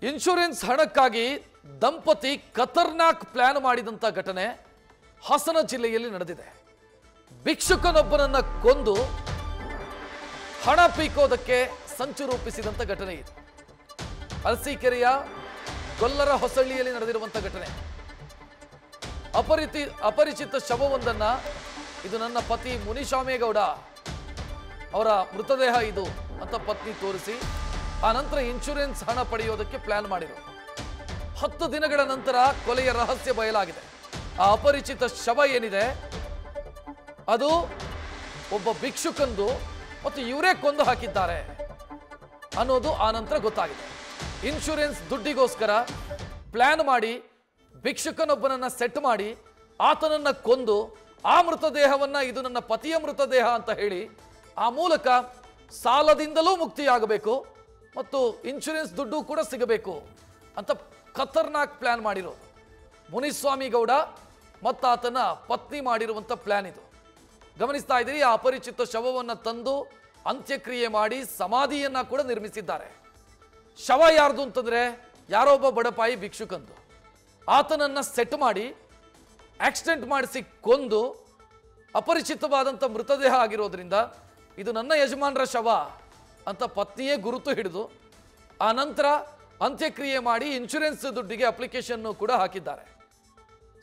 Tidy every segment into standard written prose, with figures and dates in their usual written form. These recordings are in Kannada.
ಇನ್ಶೂರೆನ್ಸ್ ಹಣಕ್ಕಾಗಿ ದಂಪತಿ ಖತರ್ನಾಕ್ ಪ್ಲಾನ್ ಮಾಡಿದಂತ ಘಟನೆ ಹಾಸನ ಜಿಲ್ಲೆಯಲ್ಲಿ ನಡೆದಿದೆ. ಭಿಕ್ಷುಕನೊಬ್ಬನನ್ನ ಕೊಂದು ಹಣ ಪೀಕೋದಕ್ಕೆ ಸಂಚು ರೂಪಿಸಿದಂತ ಘಟನೆ ಇದು. ಅರಸೀಕೆರೆಯ ಗೊಲ್ಲರ ಹೊಸಳ್ಳಿಯಲ್ಲಿ ನಡೆದಿರುವಂತ ಘಟನೆ. ಅಪರಿಚಿತ ಶವವೊಂದನ್ನ, ಇದು ನನ್ನ ಪತಿ ಮುನಿಸ್ವಾಮೇಗೌಡ ಅವರ ಮೃತದೇಹ ಇದು ಅಂತ ಪತ್ನಿ ತೋರಿಸಿ ಆ ನಂತರ ಇನ್ಶೂರೆನ್ಸ್ ಹಣ ಪಡೆಯೋದಕ್ಕೆ ಪ್ಲಾನ್ ಮಾಡಿದರು. 10 ದಿನಗಳ ನಂತರ ಕೊಲೆಯ ರಹಸ್ಯ ಬಯಲಾಗಿದೆ. ಆ ಅಪರಿಚಿತ ಶವ ಏನಿದೆ ಅದು ಒಬ್ಬ ಭಿಕ್ಷುಕಂದು ಮತ್ತು ಇವರೇ ಕೊಂದು ಹಾಕಿದ್ದಾರೆ ಅನ್ನೋದು ಆ ನಂತರ ಗೊತ್ತಾಗಿದೆ. ಇನ್ಶೂರೆನ್ಸ್ ದುಡ್ಡಿಗೋಸ್ಕರ ಪ್ಲಾನ್ ಮಾಡಿ ಭಿಕ್ಷುಕನೊಬ್ಬನನ್ನ ಸೆಟ್ ಮಾಡಿ ಆತನನ್ನ ಕೊಂದು ಆ ಮೃತದೇಹವನ್ನ ಇದು ನನ್ನ ಪತಿಯ ಮೃತದೇಹ ಅಂತ ಹೇಳಿ ಆ ಮೂಲಕ ಸಾಲದಿಂದಲೂ ಮುಕ್ತಿಯಾಗಬೇಕು ಮತ್ತು ಇನ್ಶೂರೆನ್ಸ್ ದುಡ್ಡು ಕೂಡ ಸಿಗಬೇಕು ಅಂತ ಖತರ್ನಾಕ್ ಪ್ಲಾನ್ ಮಾಡಿರೋದು ಮುನಿಸ್ವಾಮೇಗೌಡ ಮತ್ತು ಆತನ ಪತ್ನಿ ಮಾಡಿರುವಂಥ ಪ್ಲಾನ್ ಇದು. ಗಮನಿಸ್ತಾ ಇದ್ದೀರಿ, ಆ ಅಪರಿಚಿತ ಶವವನ್ನು ತಂದು ಅಂತ್ಯಕ್ರಿಯೆ ಮಾಡಿ ಸಮಾಧಿಯನ್ನ ಕೂಡ ನಿರ್ಮಿಸಿದ್ದಾರೆ. ಶವ ಯಾರ್ದು ಅಂತಂದ್ರೆ ಯಾರೊಬ್ಬ ಬಡಪಾಯಿ ಭಿಕ್ಷುಕಂದು. ಆತನನ್ನ ಸೆಟ್ ಮಾಡಿ ಆಕ್ಸಿಡೆಂಟ್ ಮಾಡಿಸಿ ಕೊಂದು ಅಪರಿಚಿತವಾದಂಥ ಮೃತದೇಹ ಆಗಿರೋದ್ರಿಂದ ಇದು ನನ್ನ ಯಜಮಾನರ ಶವ ಅಂತ ಪತ್ನಿಯೇ ಗುರುತು ಹಿಡಿದು ಆ ನಂತರ ಅಂತ್ಯಕ್ರಿಯೆ ಮಾಡಿ ಇನ್ಶೂರೆನ್ಸ್ ದುಡ್ಡಿಗೆ ಅಪ್ಲಿಕೇಶನ್ ಕೂಡ ಹಾಕಿದ್ದಾರೆ.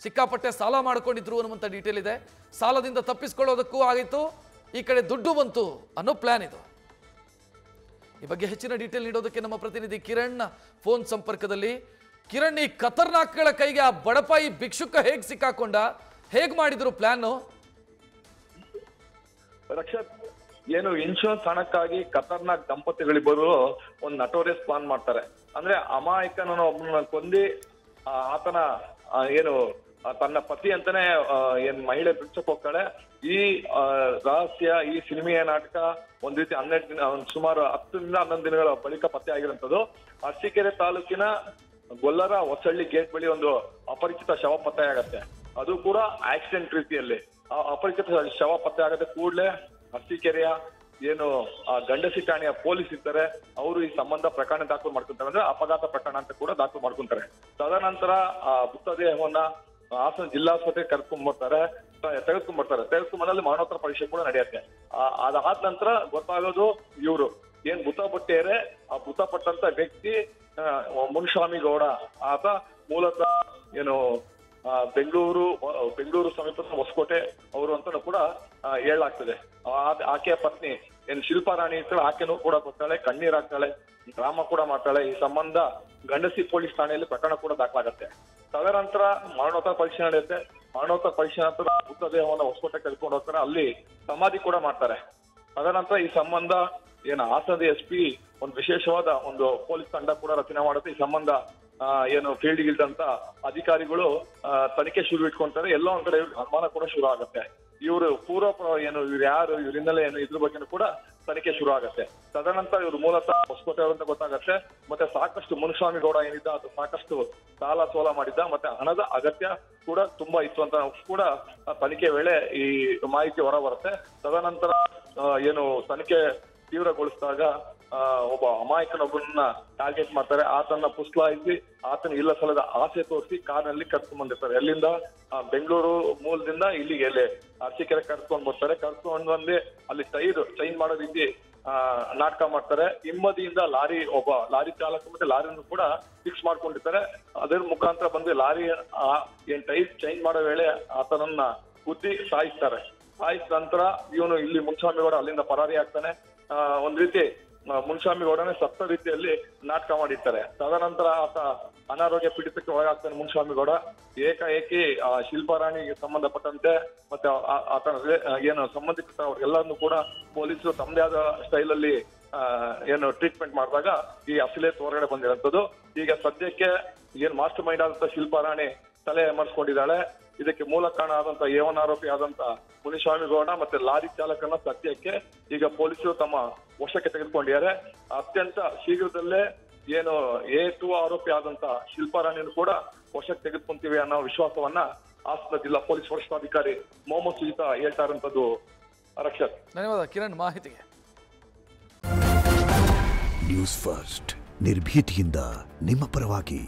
ಸಿಕ್ಕಾಪಟ್ಟೆ ಸಾಲ ಮಾಡ್ಕೊಂಡಿದ್ರು ಅನ್ನುವಂಥ ಡೀಟೇಲ್ ಇದೆ. ಸಾಲದಿಂದ ತಪ್ಪಿಸ್ಕೊಳ್ಳೋದಕ್ಕೂ ಆಗಿತ್ತು, ಈ ಕಡೆ ದುಡ್ಡು ಬಂತು ಅನ್ನೋ ಪ್ಲಾನ್ ಇದು. ಈ ಬಗ್ಗೆ ಹೆಚ್ಚಿನ ಡೀಟೇಲ್ ನೀಡೋದಕ್ಕೆ ನಮ್ಮ ಪ್ರತಿನಿಧಿ ಕಿರಣ್ ಫೋನ್ ಸಂಪರ್ಕದಲ್ಲಿ. ಕಿರಣ್, ಈ ಖತರ್ನಾಕ್ಗಳ ಕೈಗೆ ಆ ಬಡಪಾಯಿ ಭಿಕ್ಷುಕ ಹೇಗ್ ಸಿಕ್ಕಾಕೊಂಡ, ಹೇಗ್ ಮಾಡಿದ್ರು ಪ್ಲಾನ್? ರಕ್ಷತ್, ಏನು ಇನ್ಶೂರೆನ್ಸ್ ಹಣಕ್ಕಾಗಿ ಖತರ್ನಾಕ್ ದಂಪತಿಗಳಿಬ್ಬರು ಒಂದು ನಟೋರಿಯಸ್ ಪ್ಲಾನ್ ಮಾಡ್ತಾರೆ. ಅಂದ್ರೆ ಅಮಾಯಕನ ಒಬ್ಬನ ಕೊಂದಿ ಆತನ ಏನು ತನ್ನ ಪತಿ ಅಂತಾನೆ ಏನ್ ಮಹಿಳೆ ಬಿಡ್ಸಕ್ ಹೋಗ್ತಾಳೆ. ಈ ರಹಸ್ಯ, ಈ ಸಿನಿಮೆಯ ನಾಟಕ ಒಂದ್ ರೀತಿ 12 ದಿನ, ಸುಮಾರು 10 ರಿಂದ 11 ದಿನಗಳ ಬಳಿಕ ಪತ್ತೆ ಆಗಿರುವಂತದ್ದು. ಅರಸೀಕೆರೆ ತಾಲೂಕಿನ ಗೊಲ್ಲರ ಹೊಸಳ್ಳಿ ಗೇಟ್ ಬಳಿ ಒಂದು ಅಪರಿಚಿತ ಶವ ಪತ್ತೆ ಆಗತ್ತೆ. ಅದು ಕೂಡ ಆಕ್ಸಿಡೆಂಟ್ ರೀತಿಯಲ್ಲಿ. ಆ ಅಪರಿಚಿತ ಶವ ಪತ್ತೆ ಆಗತ್ತೆ ಕೂಡಲೇ ಅರಸೀಕೆರೆಯ ಏನು ಗಂಡಸಿ ಠಾಣೆಯ ಪೊಲೀಸ್ ಇರ್ತಾರೆ, ಅವರು ಈ ಸಂಬಂಧ ಪ್ರಕರಣ ದಾಖಲು ಮಾಡ್ಕೊಂತಾರೆ. ಅಂದ್ರೆ ಅಪಘಾತ ಪ್ರಕರಣ ಅಂತ ಕೂಡ ದಾಖಲು ಮಾಡ್ಕೊಂತಾರೆ. ತದನಂತರ ಆ ಮೃತದೇಹವನ್ನ ಹಾಸನ ಜಿಲ್ಲಾಸ್ಪತ್ರೆಗೆ ತೆಗೆದುಕೊಂಡ್ಬರ್ತಾರೆ. ತೆಗೆದುಕೊಂಡ್ಬಂದಲ್ಲಿ ಮರಣೋತ್ತರ ಪರೀಕ್ಷೆ ಕೂಡ ನಡೆಯುತ್ತೆ. ಅದಾದ ನಂತರ ಗೊತ್ತಾಗೋದು ಇವರು ಏನ್ ಮೃತಪಟ್ಟಿದ್ದಾರೆ, ಆ ಮೃತಪಟ್ಟಂತ ವ್ಯಕ್ತಿ ಮುನಿಸ್ವಾಮೇಗೌಡ. ಆತ ಮೂಲತಃ ಏನು ಬೆಂಗಳೂರು ಸಮೀಪದ ಹೊಸಕೋಟೆ ಅವರು ಅಂತ ಕೂಡ ಹೇಳಲಾಗ್ತದೆ. ಆಕೆಯ ಪತ್ನಿ ಏನ್ ಶಿಲ್ಪಾ ರಾಣಿ ಇರ್ತಾಳೆ, ಆಕೆನೂ ಕೂಡ ಬರ್ತಾಳೆ, ಕಣ್ಣೀರ್ ಹಾಕ್ತಾಳೆ, ಡ್ರಾಮಾ ಕೂಡ ಮಾಡ್ತಾಳೆ. ಈ ಸಂಬಂಧ ಗಂಡಸಿ ಪೊಲೀಸ್ ಠಾಣೆಯಲ್ಲಿ ಪ್ರಕರಣ ಕೂಡ ದಾಖಲಾಗತ್ತೆ. ತದನಂತರ ಮರಣೋತ್ತರ ಪರೀಕ್ಷೆ ನಡೆಯುತ್ತೆ. ಮರಣೋತ್ತರ ಪರೀಕ್ಷೆ ನಂತರ ಮೃತದೇಹವನ್ನು ಹೊಸಕೋಟೆ ಕರ್ಕೊಂಡು ಹೋಗ್ತಾರೆ, ಅಲ್ಲಿ ಸಮಾಧಿ ಕೂಡ ಮಾಡ್ತಾರೆ. ತದನಂತರ ಈ ಸಂಬಂಧ ಏನು ಹಾಸನದ SP ಒಂದು ವಿಶೇಷವಾದ ಒಂದು ಪೊಲೀಸ್ ತಂಡ ಕೂಡ ರಚನೆ ಮಾಡುತ್ತೆ. ಈ ಸಂಬಂಧ ಏನು ಫೀಲ್ಡ್ ಗಿಲ್ದಂತ ಅಧಿಕಾರಿಗಳು ತನಿಖೆ ಶುರು ಇಟ್ಕೊಂತಾರೆ. ಎಲ್ಲೋ ಒಂದ್ ಕಡೆ ಅನುಮಾನ ಕೂಡ ಶುರು ಆಗುತ್ತೆ. ಇವರು ಏನು ಇವ್ರು ಯಾರು, ಇವ್ರ ಹಿನ್ನೆಲೆ ಏನು, ಇದ್ರ ಬಗ್ಗೆನೂ ಕೂಡ ತನಿಖೆ ಶುರು ಆಗುತ್ತೆ. ತದನಂತರ ಇವರು ಮೂಲತಃ ಹೊಸಕೋಟೆ ಅವರಂತ ಗೊತ್ತಾಗತ್ತೆ. ಮತ್ತೆ ಸಾಕಷ್ಟು ಮುನಿಸ್ವಾಮೇಗೌಡ ಏನಿದ್ದ ಅದು ಸಾಕಷ್ಟು ಸಾಲ ಸೋಲ ಮಾಡಿದ್ದ, ಮತ್ತೆ ಹಣದ ಅಗತ್ಯ ಕೂಡ ತುಂಬಾ ಇತ್ತು ಅಂತ ಕೂಡ ತನಿಖೆ ವೇಳೆ ಈ ಮಾಹಿತಿ ಹೊರ ಬರುತ್ತೆ. ತದನಂತರ ಏನು ತನಿಖೆ ತೀವ್ರಗೊಳಿಸಿದಾಗ ಒಬ್ಬ ಅಮಾಯಕನೊಬ್ಬನನ್ನ ಟಾರ್ಗೆಟ್ ಮಾಡ್ತಾರೆ. ಆತನ ಪುಸ್ಲಾಯಿಸಿ ಆತನ ಇಲ್ಲ ಸಲದ ಆಸೆ ತೋರಿಸಿ ಕಾರ್ನಲ್ಲಿ ಕರ್ಕೊಂಡ್ ಬಂದಿರ್ತಾರೆ. ಎಲ್ಲಿಂದ ಬೆಂಗಳೂರು ಮೂಲದಿಂದ ಇಲ್ಲಿಗೆ ಅರಸೀಕೆರೆ ಕರ್ಕೊಂಡ್ ಬರ್ತಾರೆ. ಕರ್ಕೊಂಡ್ ಬಂದು ಅಲ್ಲಿ ಚೈನ್ ಮಾಡೋ ರೀತಿ ನಾಟಕ ಮಾಡ್ತಾರೆ. ಹಿಂಬದಿಯಿಂದ ಒಬ್ಬ ಲಾರಿ ಚಾಲಕ ಮತ್ತೆ ಲಾರಿಯನ್ನು ಕೂಡ ಫಿಕ್ಸ್ ಮಾಡ್ಕೊಂಡಿರ್ತಾರೆ. ಅದರ ಮುಖಾಂತರ ಬಂದು ಲಾರಿ ಏನ್ ಚೈನ್ ಮಾಡೋ ವೇಳೆ ಆತನನ್ನ ಗುದ್ದಿ ಸಾಯಿಸ್ತಾರೆ. ಸಾಯಿಸಿದ ನಂತರ ಇವನು ಇಲ್ಲಿ ಮುನಿಸ್ವಾಮೇಗೌಡ ಅಲ್ಲಿಂದ ಪರಾರಿ ಆಗ್ತಾನೆ. ಒಂದ್ ರೀತಿ ಮುನಿಸ್ವಾಮೇಗೌಡನೇ ಸತ್ತ ರೀತಿಯಲ್ಲಿ ನಾಟಕ ಮಾಡಿರ್ತಾರೆ. ತದನಂತರ ಆತ ಅನಾರೋಗ್ಯ ಪೀಡಿತಕ್ಕೆ ಒಳಗಾಗ್ತಾನೆ ಮುನಿಸ್ವಾಮೇಗೌಡ. ಏಕಾಏಕಿ ಶಿಲ್ಪಾ ರಾಣಿಗೆ ಸಂಬಂಧಪಟ್ಟಂತೆ ಮತ್ತೆ ಆತನ ಏನು ಸಂಬಂಧಿಕರ ಅವ್ರಿಗೆಲ್ಲರನ್ನು ಕೂಡ ಪೊಲೀಸರು ತಮ್ಮದೇ ಆದ ಸ್ಟೈಲ್ ಅಲ್ಲಿ ಏನು ಟ್ರೀಟ್ಮೆಂಟ್ ಮಾಡಿದಾಗ ಈ ಅಸಲೇ ಹೊರಗಡೆ ಬಂದಿರೋಂಥದ್ದು. ಈಗ ಸದ್ಯಕ್ಕೆ ಏನ್ ಮಾಸ್ಟರ್ ಮೈಂಡ್ ಆದಂತ ಶಿಲ್ಪಾ ರಾಣಿ ತಲೆ ಮರೆಸ್ಕೊಂಡಿದ್ದಾಳೆ. ಇದಕ್ಕೆ ಮೂಲ ಕಾರಣ ಆದಂತ A1 ಆರೋಪಿ ಆದಂತ ಮುನಿಸ್ವಾಮೇಗೌಡ ಮತ್ತೆ ಲಾರಿ ಚಾಲಕನ ಸತ್ಯಕ್ಕೆ ಈಗ ಪೊಲೀಸರು ತಮ್ಮ ವಶಕ್ಕೆ ತೆಗೆದುಕೊಂಡಿದ್ದಾರೆ. ಅತ್ಯಂತ ಶೀಘ್ರದಲ್ಲೇ ಏನು A2 ಆರೋಪಿ ಆದಂತ ಶಿಲ್ಪಾ ರಾಣಿಯನ್ನು ಕೂಡ ವಶಕ್ಕೆ ತೆಗೆದುಕೊಂತೀವಿ ಅನ್ನೋ ವಿಶ್ವಾಸವನ್ನ ಹಾಸನ ಜಿಲ್ಲಾ ಪೊಲೀಸ್ ವರಿಷ್ಠಾಧಿಕಾರಿ ಮೊಹಮ್ಮದ್ ಸುಜಿತಾ ಹೇಳ್ತಾ ಇರುವಂತದ್ದು. ರಕ್ಷತ್, ಧನ್ಯವಾದ ಕಿರಣ್ ಮಾಹಿತಿಗೆ. ನ್ಯೂಸ್ ಫಸ್ಟ್ ನಿರ್ಭೀತಿಯಿಂದ ನಿಮ್ಮ ಪರವಾಗಿ.